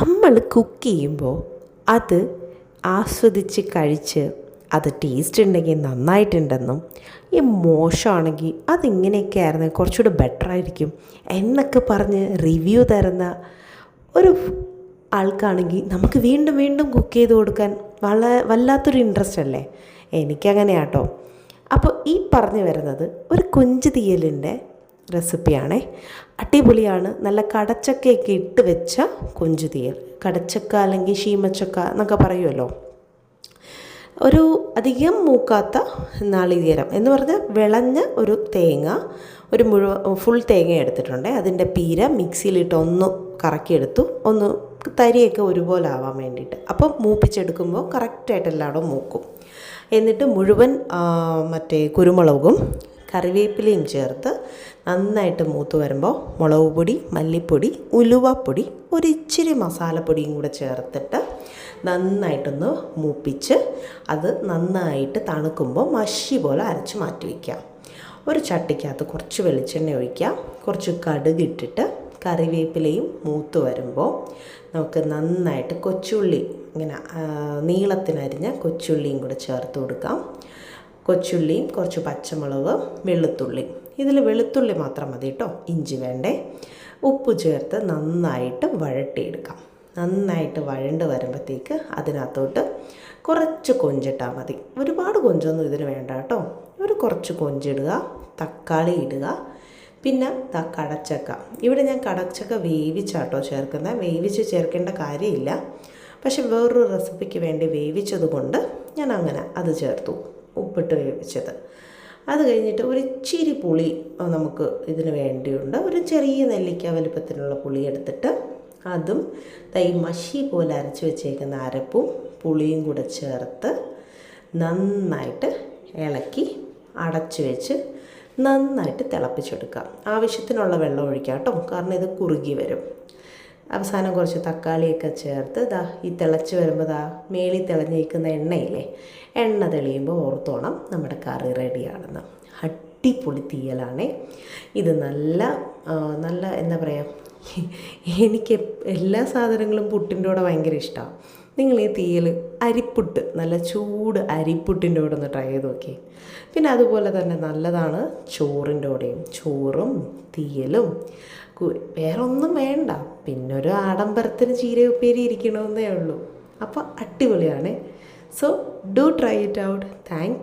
നമ്മൾ കുക്ക് ചെയ്യുമ്പോൾ അത് ആസ്വദിച്ച് കഴിച്ച് അത് ടേസ്റ്റ് ഉണ്ടെങ്കിൽ നന്നായിട്ടുണ്ടെന്നും ഈ മോശമാണെങ്കിൽ അതിങ്ങനെയൊക്കെ ആയിരുന്നു കുറച്ചുകൂടെ ബെറ്റർ ആയിരിക്കും എന്നൊക്കെ പറഞ്ഞ് റിവ്യൂ തരുന്ന ഒരു ആൾക്കാണെങ്കിൽ നമുക്ക് വീണ്ടും വീണ്ടും കുക്ക് ചെയ്ത് കൊടുക്കാൻ വല്ലാത്തൊരു ഇൻട്രസ്റ്റ് അല്ലേ? എനിക്കങ്ങനെയാട്ടോ. അപ്പോൾ ഈ പറഞ്ഞു വരുന്നത് ഒരു കൊഞ്ച് തീയലിൻ്റെ റെസിപ്പിയാണേ. അടിപൊളിയാണ്. നല്ല കടച്ചക്കയൊക്കെ ഇട്ട് വെച്ച കൊഞ്ച് തീയൽ. കടച്ചക്ക അല്ലെങ്കിൽ ശീമച്ചക്ക എന്നൊക്കെ പറയുമല്ലോ. ഒരു അധികം മൂക്കാത്ത നാളികേരം എന്ന് പറഞ്ഞാൽ വിളഞ്ഞ ഒരു തേങ്ങ, ഒരു ഫുൾ തേങ്ങ എടുത്തിട്ടുണ്ട്. അതിൻ്റെ പീര മിക്സിയിലിട്ട് ഒന്ന് കറക്കിയെടുത്തു, ഒന്ന് തരിയൊക്കെ ഒരുപോലെ ആവാൻ വേണ്ടിയിട്ട്. അപ്പം മൂപ്പിച്ചെടുക്കുമ്പോൾ കറക്റ്റായിട്ട് എല്ലായിടവും മൂക്കും. എന്നിട്ട് മുഴുവൻ കുരുമുളകും കറിവേപ്പിലയും ചേർത്ത് നന്നായിട്ട് മൂത്ത് വരുമ്പോൾ മുളക് പൊടി, മല്ലിപ്പൊടി, ഉലുവപ്പൊടി, ഒരിച്ചിരി മസാലപ്പൊടിയും കൂടെ ചേർത്തിട്ട് നന്നായിട്ടൊന്ന് മൂപ്പിച്ച് അത് നന്നായിട്ട് തണുക്കുമ്പോൾ മഷി പോലെ അരച്ച് മാറ്റി വയ്ക്കാം. ഒരു ചട്ടിക്കകത്ത് കുറച്ച് വെളിച്ചെണ്ണ ഒഴിക്കാം. കുറച്ച് കടുകിട്ടിട്ട് കറിവേപ്പിലയും മൂത്ത് വരുമ്പോൾ നമുക്ക് നന്നായിട്ട് കൊച്ചുള്ളി, ഇങ്ങനെ നീളത്തിനരിഞ്ഞ കൊച്ചുള്ളിയും കൂടെ ചേർത്ത് കൊടുക്കാം. കൊച്ചുള്ളിയും കുറച്ച് പച്ചമുളക്, വെളുത്തുള്ളി. ഇതിൽ വെളുത്തുള്ളി മാത്രം മതി കേട്ടോ, ഇഞ്ചി വേണ്ടേ. ഉപ്പ് ചേർത്ത് നന്നായിട്ട് വഴട്ടിയെടുക്കാം. നന്നായിട്ട് വഴണ്ട് വരുമ്പോഴത്തേക്ക് അതിനകത്തോട്ട് കുറച്ച് കൊഞ്ചിട്ടാൽ മതി. ഒരുപാട് കൊഞ്ചൊന്നും ഇതിന് വേണ്ട കേട്ടോ. ഒരു കുറച്ച് കൊഞ്ചിടുക, തക്കാളി ഇടുക, പിന്നെ കടച്ചക്ക. ഇവിടെ ഞാൻ കടച്ചക്ക വേവിച്ചാട്ടോ ചേർക്കുന്നത്. വേവിച്ച് ചേർക്കേണ്ട കാര്യമില്ല, പക്ഷെ വേറൊരു റെസിപ്പിക്ക് വേണ്ടി വേവിച്ചത് കൊണ്ട് ഞാൻ അങ്ങനെ അത് ചേർത്തു, ഉപ്പിട്ട് വേവിച്ചത്. അത് കഴിഞ്ഞിട്ട് ഒരു ഇച്ചിരി പുളി നമുക്ക് ഇതിന് വേണ്ടിയുണ്ട്. ഒരു ചെറിയ നെല്ലിക്ക വലുപ്പത്തിനുള്ള പുളി എടുത്തിട്ട് അതും ഈ മഷി പോലെ അരച്ച് വെച്ചേക്കുന്ന അരപ്പും പുളിയും കൂടെ ചേർത്ത് നന്നായിട്ട് ഇളക്കി അടച്ചു വെച്ച് നന്നായിട്ട് തിളപ്പിച്ചെടുക്കാം. ആവശ്യത്തിനുള്ള വെള്ളം ഒഴിക്കാം കേട്ടോ, കാരണം ഇത് കുറുകി വരും. അവസാനം കുറച്ച് തക്കാളിയൊക്കെ ചേർത്ത് ഈ തിളച്ച് വരുമ്പോൾ മേളിൽ തിളഞ്ഞിരിക്കുന്ന എണ്ണയില്ലേ, എണ്ണ തെളിയുമ്പോൾ ഓർത്തോണം നമ്മുടെ കറി റെഡിയാണെന്ന്. അടിപൊളി തീയലാണേ ഇത്. നല്ല എന്താ പറയുക, എനിക്ക് എല്ലാ സാധനങ്ങളും പുട്ടിൻ്റെ കൂടെ ഭയങ്കര ഇഷ്ടമാണ്. നിങ്ങൾ ഈ തീയൽ അരിപ്പുട്ട്, നല്ല ചൂട് അരിപ്പുട്ടിൻ്റെ കൂടെ ഒന്ന് ട്രൈ ചെയ്ത് നോക്കി. പിന്നെ അതുപോലെ തന്നെ നല്ലതാണ് ചോറിൻ്റെ കൂടെയും. ചോറും തീയലും വേറെ ഒന്നും വേണ്ട, പിന്നെ ഒരു ആഡംബരത്തിന് ചീര ഉപ്പേരി ഇരിക്കണമെന്നേ ഉള്ളൂ. അപ്പോൾ അടിപൊളിയാണ്. So do try it out. Thank you.